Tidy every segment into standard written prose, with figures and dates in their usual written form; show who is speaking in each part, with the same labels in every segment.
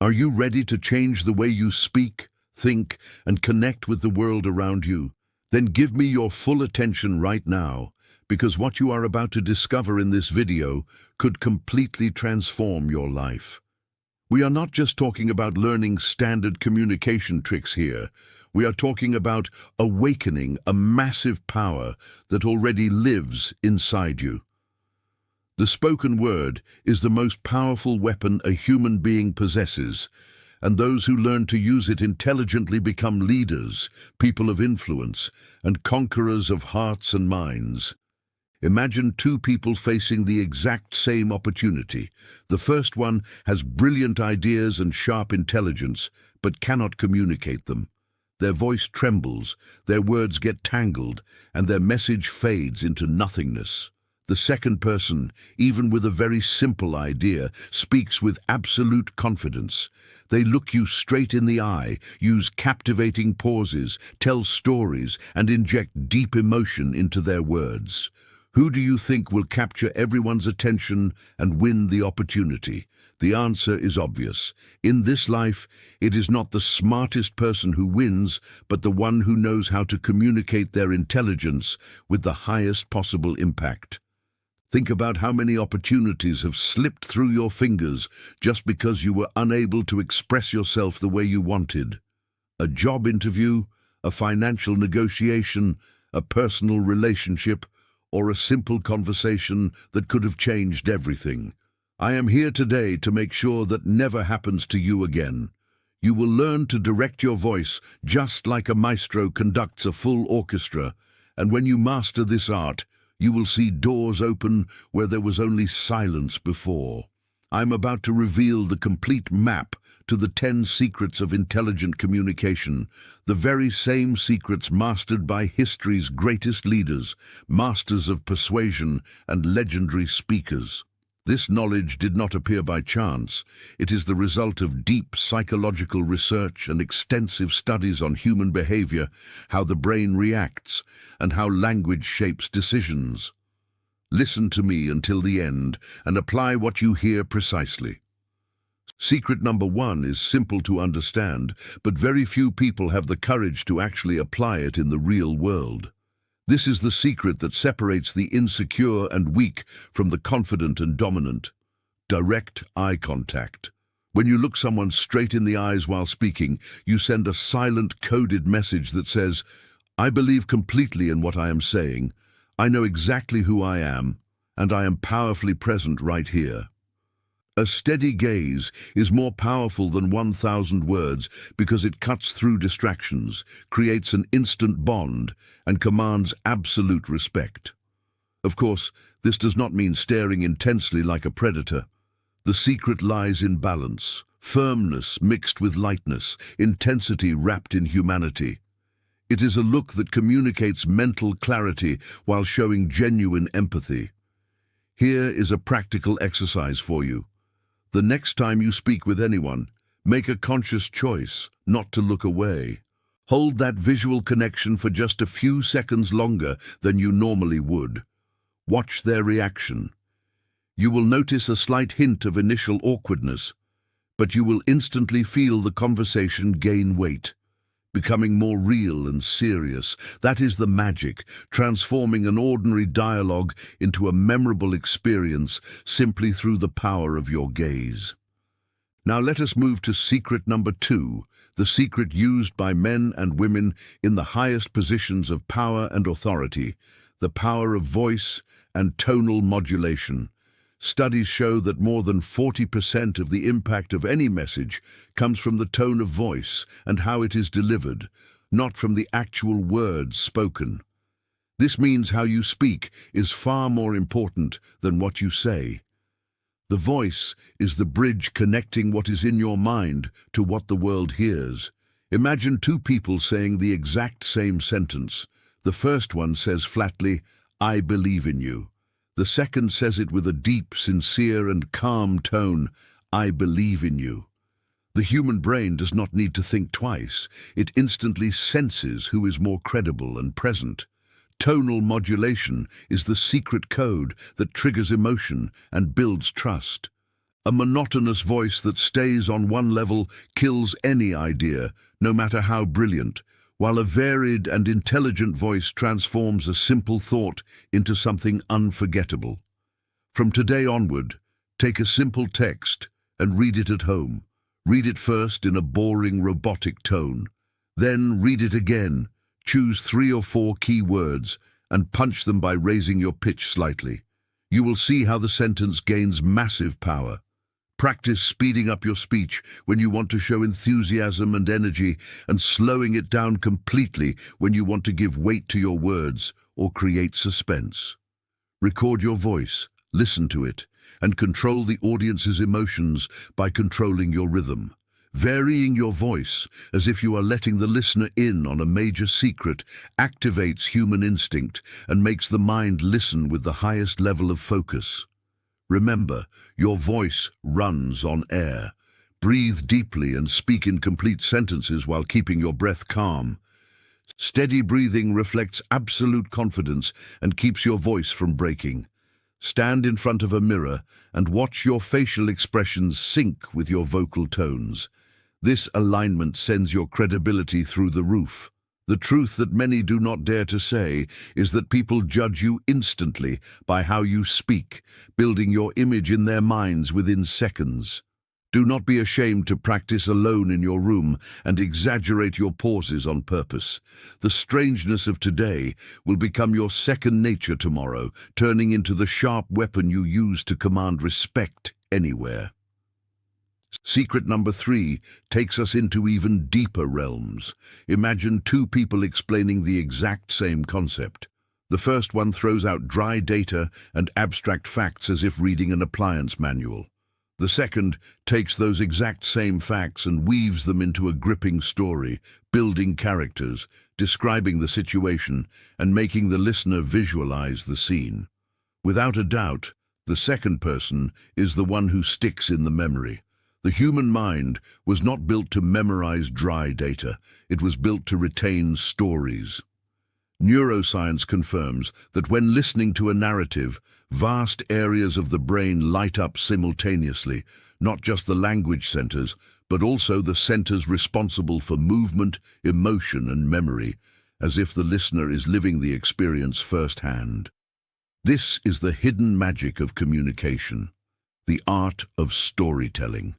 Speaker 1: Are you ready to change the way you speak, think, and connect with the world around you? Then give me your full attention right now, because what you are about to discover in this video could completely transform your life. We are not just talking about learning standard communication tricks here. We are talking about awakening a massive power that already lives inside you. The spoken word is the most powerful weapon a human being possesses, and those who learn to use it intelligently become leaders, people of influence, and conquerors of hearts and minds. Imagine two people facing the exact same opportunity. The first one has brilliant ideas and sharp intelligence, but cannot communicate them. Their voice trembles, their words get tangled, and their message fades into nothingness. The second person, even with a very simple idea, speaks with absolute confidence. They look you straight in the eye, use captivating pauses, tell stories, and inject deep emotion into their words. Who do you think will capture everyone's attention and win the opportunity? The answer is obvious. In this life, it is not the smartest person who wins, but the one who knows how to communicate their intelligence with the highest possible impact. Think about how many opportunities have slipped through your fingers just because you were unable to express yourself the way you wanted. A job interview, a financial negotiation, a personal relationship, or a simple conversation that could have changed everything. I am here today to make sure that never happens to you again. You will learn to direct your voice just like a maestro conducts a full orchestra, and when you master this art, you will see doors open where there was only silence before. I'm about to reveal the complete map to the 10 secrets of intelligent communication, the very same secrets mastered by history's greatest leaders, masters of persuasion and legendary speakers. This knowledge did not appear by chance. It is the result of deep psychological research and extensive studies on human behavior, how the brain reacts, and how language shapes decisions. Listen to me until the end and apply what you hear precisely. Secret number 1 is simple to understand, but very few people have the courage to actually apply it in the real world. This is the secret that separates the insecure and weak from the confident and dominant. Direct eye contact. When you look someone straight in the eyes while speaking, you send a silent, coded message that says, "I believe completely in what I am saying. I know exactly who I am, and I am powerfully present right here." A steady gaze is more powerful than 1,000 words because it cuts through distractions, creates an instant bond, and commands absolute respect. Of course, this does not mean staring intensely like a predator. The secret lies in balance, firmness mixed with lightness, intensity wrapped in humanity. It is a look that communicates mental clarity while showing genuine empathy. Here is a practical exercise for you. The next time you speak with anyone, make a conscious choice not to look away. Hold that visual connection for just a few seconds longer than you normally would. Watch their reaction. You will notice a slight hint of initial awkwardness, but you will instantly feel the conversation gain weight, becoming more real and serious. That is the magic, transforming an ordinary dialogue into a memorable experience simply through the power of your gaze. Now let us move to secret number 2, the secret used by men and women in the highest positions of power and authority, the power of voice and tonal modulation. Studies show that more than 40% of the impact of any message comes from the tone of voice and how it is delivered, not from the actual words spoken. This means how you speak is far more important than what you say. The voice is the bridge connecting what is in your mind to what the world hears. Imagine two people saying the exact same sentence. The first one says flatly, "I believe in you." The second says it with a deep, sincere and calm tone, "I believe in you." The human brain does not need to think twice. It instantly senses who is more credible and present. Tonal modulation is the secret code that triggers emotion and builds trust. A monotonous voice that stays on one level kills any idea, no matter how brilliant, while a varied and intelligent voice transforms a simple thought into something unforgettable. From today onward, take a simple text and read it at home. Read it first in a boring, robotic tone. Then read it again. Choose 3 or 4 key words and punch them by raising your pitch slightly. You will see how the sentence gains massive power. Practice speeding up your speech when you want to show enthusiasm and energy, and slowing it down completely when you want to give weight to your words or create suspense. Record your voice, listen to it, and control the audience's emotions by controlling your rhythm. Varying your voice, as if you are letting the listener in on a major secret, activates human instinct and makes the mind listen with the highest level of focus. Remember, your voice runs on air. Breathe deeply and speak in complete sentences while keeping your breath calm. Steady breathing reflects absolute confidence and keeps your voice from breaking. Stand in front of a mirror and watch your facial expressions sync with your vocal tones. This alignment sends your credibility through the roof. The truth that many do not dare to say is that people judge you instantly by how you speak, building your image in their minds within seconds. Do not be ashamed to practice alone in your room and exaggerate your pauses on purpose. The strangeness of today will become your second nature tomorrow, turning into the sharp weapon you use to command respect anywhere. Secret number 3 takes us into even deeper realms. Imagine 2 people explaining the exact same concept. The first one throws out dry data and abstract facts as if reading an appliance manual. The second takes those exact same facts and weaves them into a gripping story, building characters, describing the situation, and making the listener visualize the scene. Without a doubt, the second person is the one who sticks in the memory. The human mind was not built to memorize dry data. It was built to retain stories. Neuroscience confirms that when listening to a narrative, vast areas of the brain light up simultaneously, not just the language centers, but also the centers responsible for movement, emotion, and memory, as if the listener is living the experience firsthand. This is the hidden magic of communication, the art of storytelling.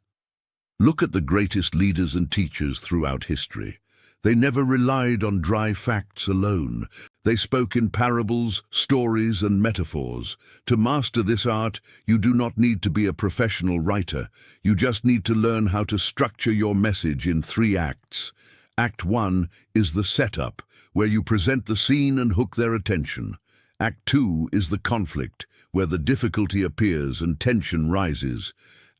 Speaker 1: Look at the greatest leaders and teachers throughout history. They never relied on dry facts alone. They spoke in parables, stories, and metaphors. To master this art, you do not need to be a professional writer. You just need to learn how to structure your message in 3 acts. Act 1 is the setup, where you present the scene and hook their attention. Act 2 is the conflict, where the difficulty appears and tension rises.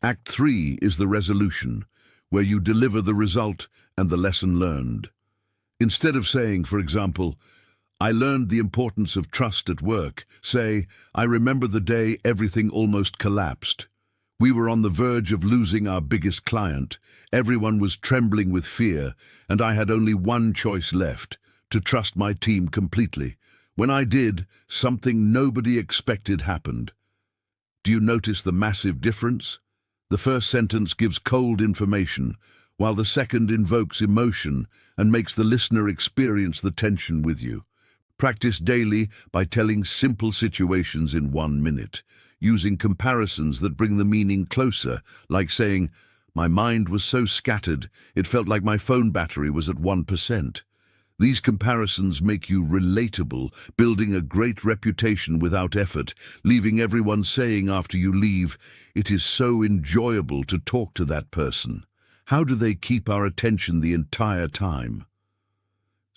Speaker 1: Act 3 is the resolution, where you deliver the result and the lesson learned. Instead of saying, for example, "I learned the importance of trust at work," say, "I remember the day everything almost collapsed. We were on the verge of losing our biggest client. Everyone was trembling with fear, and I had only one choice left, to trust my team completely. When I did, something nobody expected happened." Do you notice the massive difference? The first sentence gives cold information, while the second invokes emotion and makes the listener experience the tension with you. Practice daily by telling simple situations in 1 minute, using comparisons that bring the meaning closer, like saying, "My mind was so scattered, it felt like my phone battery was at 1%. These comparisons make you relatable, building a great reputation without effort, leaving everyone saying after you leave, "It is so enjoyable to talk to that person. How do they keep our attention the entire time?"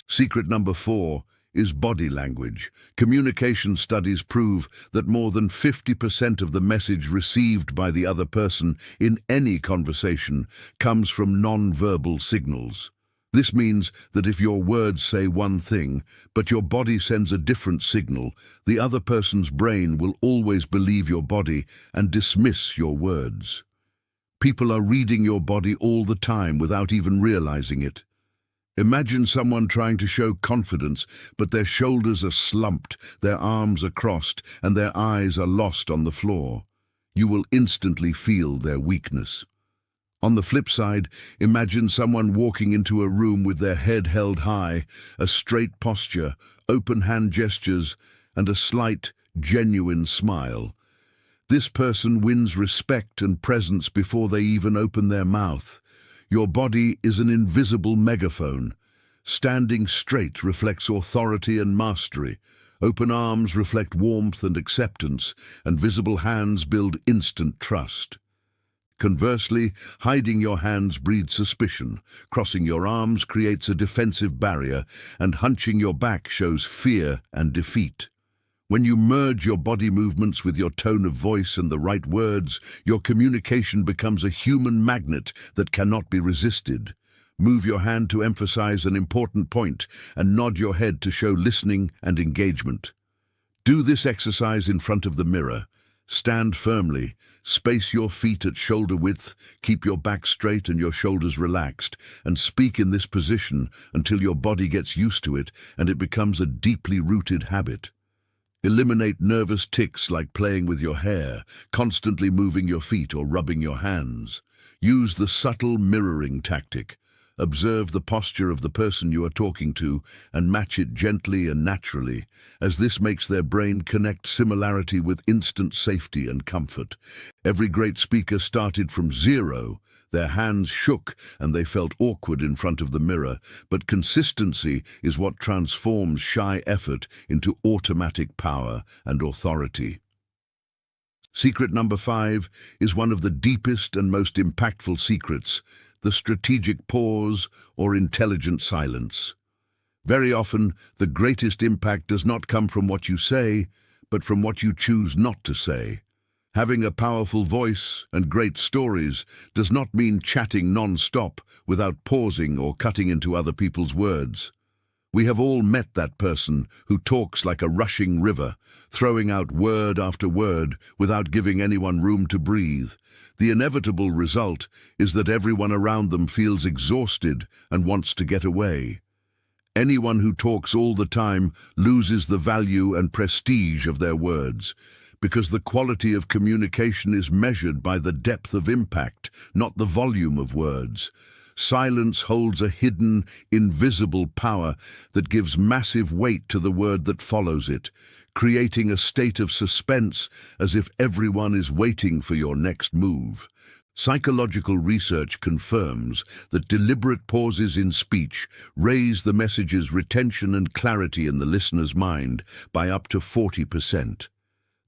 Speaker 1: Secret number 4 is body language. Communication studies prove that more than 50% of the message received by the other person in any conversation comes from non-verbal signals. This means that if your words say one thing, but your body sends a different signal, the other person's brain will always believe your body and dismiss your words. People are reading your body all the time without even realizing it. Imagine someone trying to show confidence, but their shoulders are slumped, their arms are crossed, and their eyes are lost on the floor. You will instantly feel their weakness. On the flip side, imagine someone walking into a room with their head held high, a straight posture, open hand gestures, and a slight, genuine smile. This person wins respect and presence before they even open their mouth. Your body is an invisible megaphone. Standing straight reflects authority and mastery. Open arms reflect warmth and acceptance, and visible hands build instant trust. Conversely, hiding your hands breeds suspicion, crossing your arms creates a defensive barrier, and hunching your back shows fear and defeat. When you merge your body movements with your tone of voice and the right words, your communication becomes a human magnet that cannot be resisted. Move your hand to emphasize an important point and nod your head to show listening and engagement. Do this exercise in front of the mirror. Stand firmly, space your feet at shoulder width, keep your back straight and your shoulders relaxed, and speak in this position until your body gets used to it and it becomes a deeply rooted habit. Eliminate nervous tics like playing with your hair, constantly moving your feet or rubbing your hands. Use the subtle mirroring tactic. Observe the posture of the person you are talking to and match it gently and naturally, as this makes their brain connect similarity with instant safety and comfort. Every great speaker started from zero. Their hands shook and they felt awkward in front of the mirror, but consistency is what transforms shy effort into automatic power and authority. Secret number 5 is one of the deepest and most impactful secrets: the strategic pause or intelligent silence. Very often, the greatest impact does not come from what you say, but from what you choose not to say. Having a powerful voice and great stories does not mean chatting non-stop without pausing or cutting into other people's words. We have all met that person who talks like a rushing river, throwing out word after word without giving anyone room to breathe. The inevitable result is that everyone around them feels exhausted and wants to get away. Anyone who talks all the time loses the value and prestige of their words, because the quality of communication is measured by the depth of impact, not the volume of words. Silence holds a hidden, invisible power that gives massive weight to the word that follows it, creating a state of suspense as if everyone is waiting for your next move. Psychological research confirms that deliberate pauses in speech raise the message's retention and clarity in the listener's mind by up to 40%.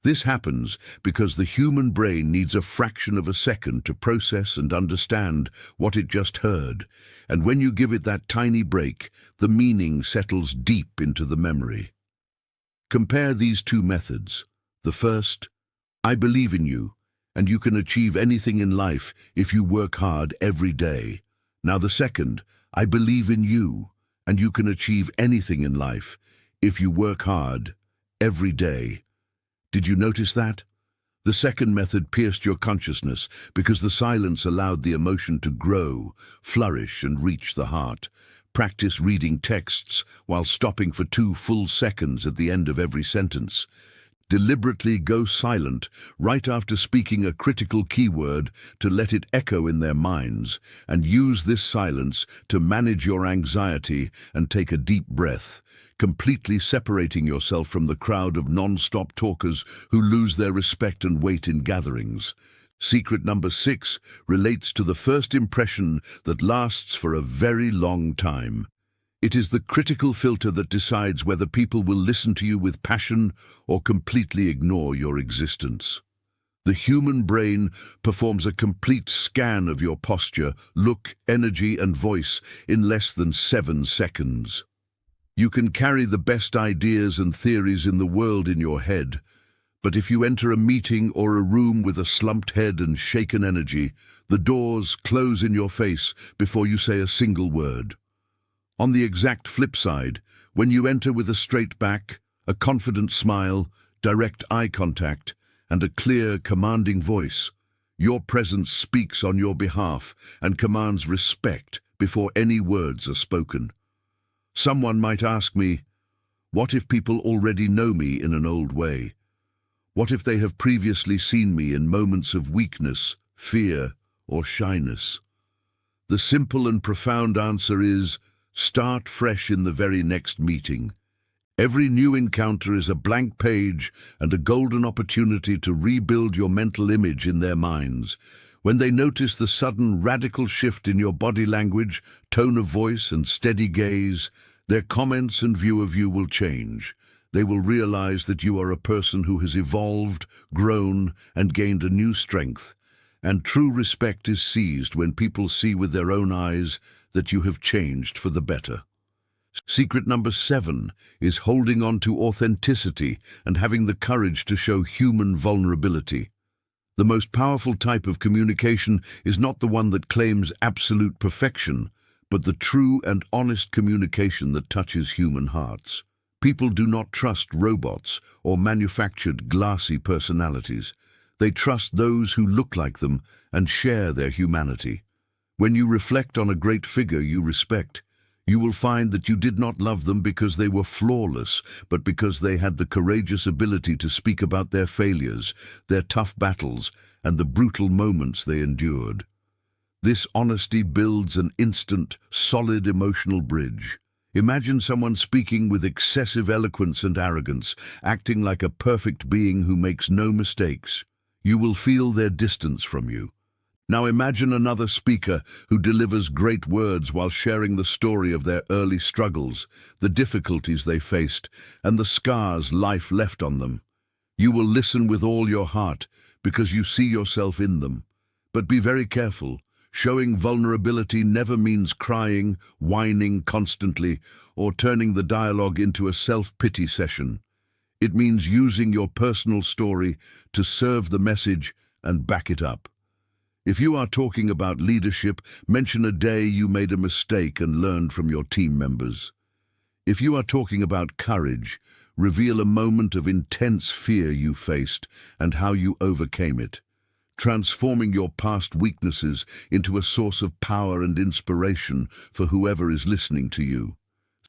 Speaker 1: This happens because the human brain needs a fraction of a second to process and understand what it just heard, and when you give it that tiny break, the meaning settles deep into the memory. Compare these two methods. The first: I believe in you, and you can achieve anything in life if you work hard every day. Now the second: I believe in you, and you can achieve anything in life if you work hard every day. Did you notice that? The second method pierced your consciousness because the silence allowed the emotion to grow, flourish, and reach the heart. Practice reading texts while stopping for 2 full seconds at the end of every sentence. Deliberately go silent right after speaking a critical keyword to let it echo in their minds, and use this silence to manage your anxiety and take a deep breath, completely separating yourself from the crowd of non-stop talkers who lose their respect and weight in gatherings. Secret number 6 relates to the first impression that lasts for a very long time. It is the critical filter that decides whether people will listen to you with passion or completely ignore your existence. The human brain performs a complete scan of your posture, look, energy, and voice in less than 7 seconds. You can carry the best ideas and theories in the world in your head, but if you enter a meeting or a room with a slumped head and shaken energy, the doors close in your face before you say a single word. On the exact flip side, when you enter with a straight back, a confident smile, direct eye contact, and a clear, commanding voice, your presence speaks on your behalf and commands respect before any words are spoken. Someone might ask me, what if people already know me in an old way? What if they have previously seen me in moments of weakness, fear, or shyness? The simple and profound answer is, start fresh in the very next meeting. Every new encounter is a blank page and a golden opportunity to rebuild your mental image in their minds. When they notice the sudden radical shift in your body language, tone of voice, and steady gaze, their comments and view of you will change. They will realize that you are a person who has evolved, grown, and gained a new strength. And true respect is seized when people see with their own eyes that you have changed for the better. Secret number 7 is holding on to authenticity and having the courage to show human vulnerability. The most powerful type of communication is not the one that claims absolute perfection, but the true and honest communication that touches human hearts. People do not trust robots or manufactured glassy personalities. They trust those who look like them and share their humanity. When you reflect on a great figure you respect, you will find that you did not love them because they were flawless, but because they had the courageous ability to speak about their failures, their tough battles, and the brutal moments they endured. This honesty builds an instant, solid emotional bridge. Imagine someone speaking with excessive eloquence and arrogance, acting like a perfect being who makes no mistakes. You will feel their distance from you. Now imagine another speaker who delivers great words while sharing the story of their early struggles, the difficulties they faced, and the scars life left on them. You will listen with all your heart because you see yourself in them. But be very careful. Showing vulnerability never means crying, whining constantly, or turning the dialogue into a self-pity session. It means using your personal story to serve the message and back it up. If you are talking about leadership, mention a day you made a mistake and learned from your team members. If you are talking about courage, reveal a moment of intense fear you faced and how you overcame it, transforming your past weaknesses into a source of power and inspiration for whoever is listening to you.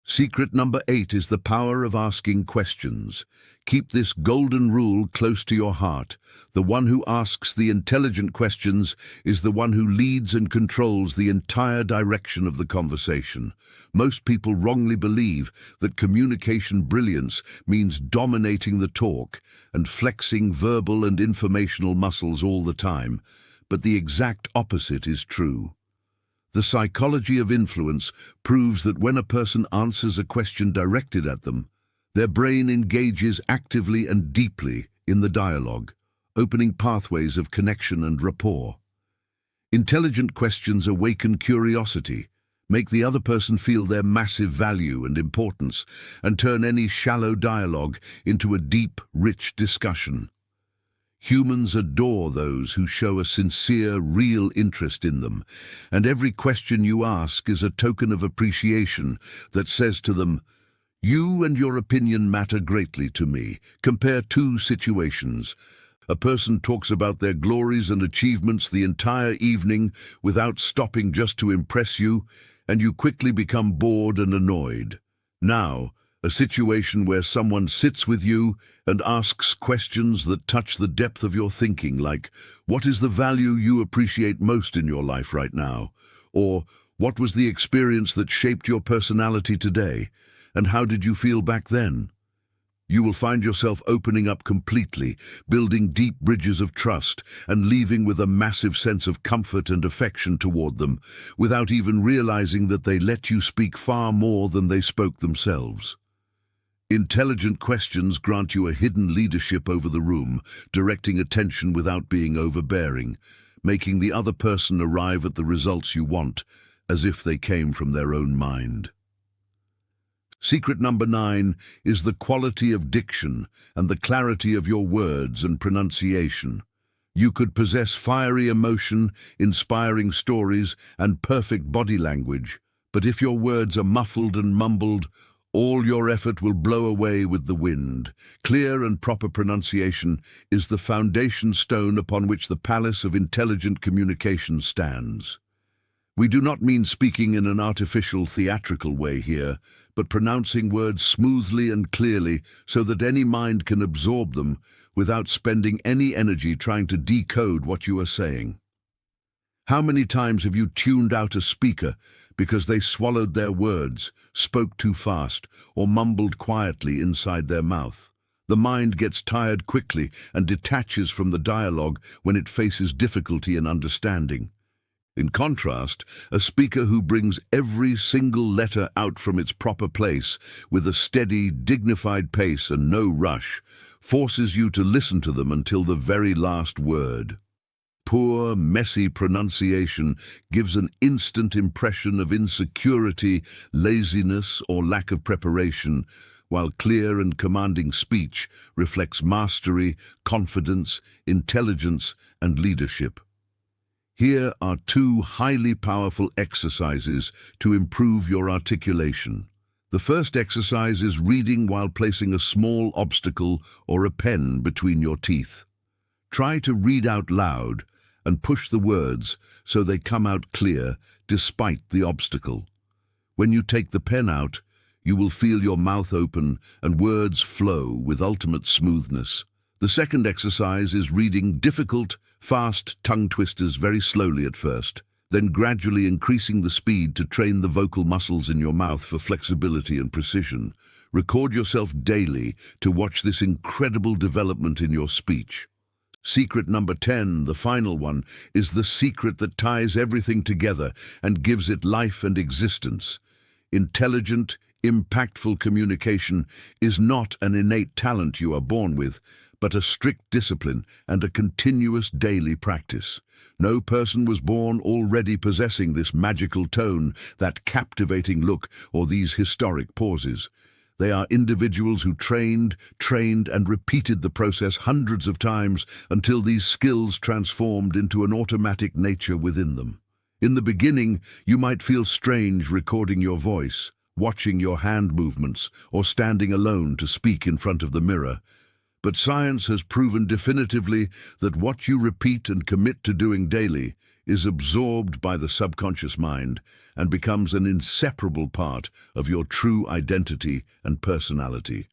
Speaker 1: Secret number 8 is the power of asking questions. Keep this golden rule close to your heart. The one who asks the intelligent questions is the one who leads and controls the entire direction of the conversation. Most people wrongly believe that communication brilliance means dominating the talk and flexing verbal and informational muscles all the time, but the exact opposite is true. The psychology of influence proves that when a person answers a question directed at them, their brain engages actively and deeply in the dialogue, opening pathways of connection and rapport. Intelligent questions awaken curiosity, make the other person feel their massive value and importance, and turn any shallow dialogue into a deep, rich discussion. Humans adore those who show a sincere, real interest in them, and every question you ask is a token of appreciation that says to them, "You and your opinion matter greatly to me." Compare two situations. A person talks about their glories and achievements the entire evening without stopping just to impress you, and you quickly become bored and annoyed. Now, a situation where someone sits with you and asks questions that touch the depth of your thinking, like, what is the value you appreciate most in your life right now? Or, what was the experience that shaped your personality today? And how did you feel back then? You will find yourself opening up completely, building deep bridges of trust, and leaving with a massive sense of comfort and affection toward them, without even realizing that they let you speak far more than they spoke themselves. Intelligent questions grant you a hidden leadership over the room, directing attention without being overbearing, making the other person arrive at the results you want, as if they came from their own mind. Secret number 9 is the quality of diction and the clarity of your words and pronunciation. You could possess fiery emotion, inspiring stories, and perfect body language, but if your words are muffled and mumbled, all your effort will blow away with the wind. Clear and proper pronunciation is the foundation stone upon which the palace of intelligent communication stands. We do not mean speaking in an artificial, theatrical way here, but pronouncing words smoothly and clearly so that any mind can absorb them without spending any energy trying to decode what you are saying. How many times have you tuned out a speaker because they swallowed their words, spoke too fast, or mumbled quietly inside their mouth? The mind gets tired quickly and detaches from the dialogue when it faces difficulty in understanding. In contrast, a speaker who brings every single letter out from its proper place with a steady, dignified pace and no rush, forces you to listen to them until the very last word. Poor, messy pronunciation gives an instant impression of insecurity, laziness, or lack of preparation, while clear and commanding speech reflects mastery, confidence, intelligence, and leadership. Here are two highly powerful exercises to improve your articulation. The first exercise is reading while placing a small obstacle or a pen between your teeth. Try to read out loud and push the words so they come out clear despite the obstacle. When you take the pen out, you will feel your mouth open and words flow with ultimate smoothness. The second exercise is reading difficult, fast tongue twisters very slowly at first, then gradually increasing the speed to train the vocal muscles in your mouth for flexibility and precision. Record yourself daily to watch this incredible development in your speech. Secret number 10, the final one, is the secret that ties everything together and gives it life and existence. Intelligent, impactful communication is not an innate talent you are born with, but a strict discipline and a continuous daily practice. No person was born already possessing this magical tone, that captivating look, or these historic pauses. They are individuals who trained, and repeated the process hundreds of times until these skills transformed into an automatic nature within them. In the beginning, you might feel strange recording your voice, watching your hand movements, or standing alone to speak in front of the mirror. But science has proven definitively that what you repeat and commit to doing daily is absorbed by the subconscious mind and becomes an inseparable part of your true identity and personality.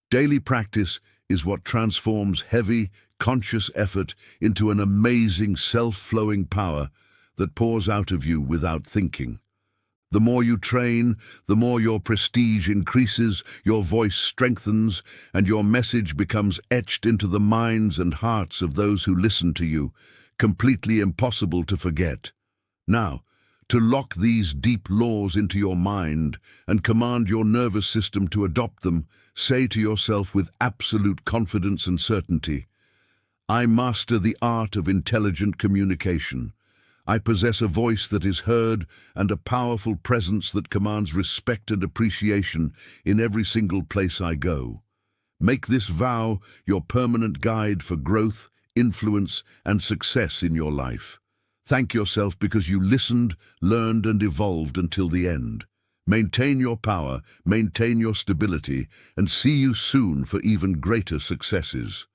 Speaker 1: Daily practice is what transforms heavy, conscious effort into an amazing self-flowing power that pours out of you without thinking. The more you train, the more your prestige increases, your voice strengthens, and your message becomes etched into the minds and hearts of those who listen to you, completely impossible to forget. Now, to lock these deep laws into your mind and command your nervous system to adopt them, say to yourself with absolute confidence and certainty, "I master the art of intelligent communication. I possess a voice that is heard and a powerful presence that commands respect and appreciation in every single place I go." Make this vow your permanent guide for growth, influence, and success in your life. Thank yourself because you listened, learned, and evolved until the end. Maintain your power, maintain your stability, and see you soon for even greater successes.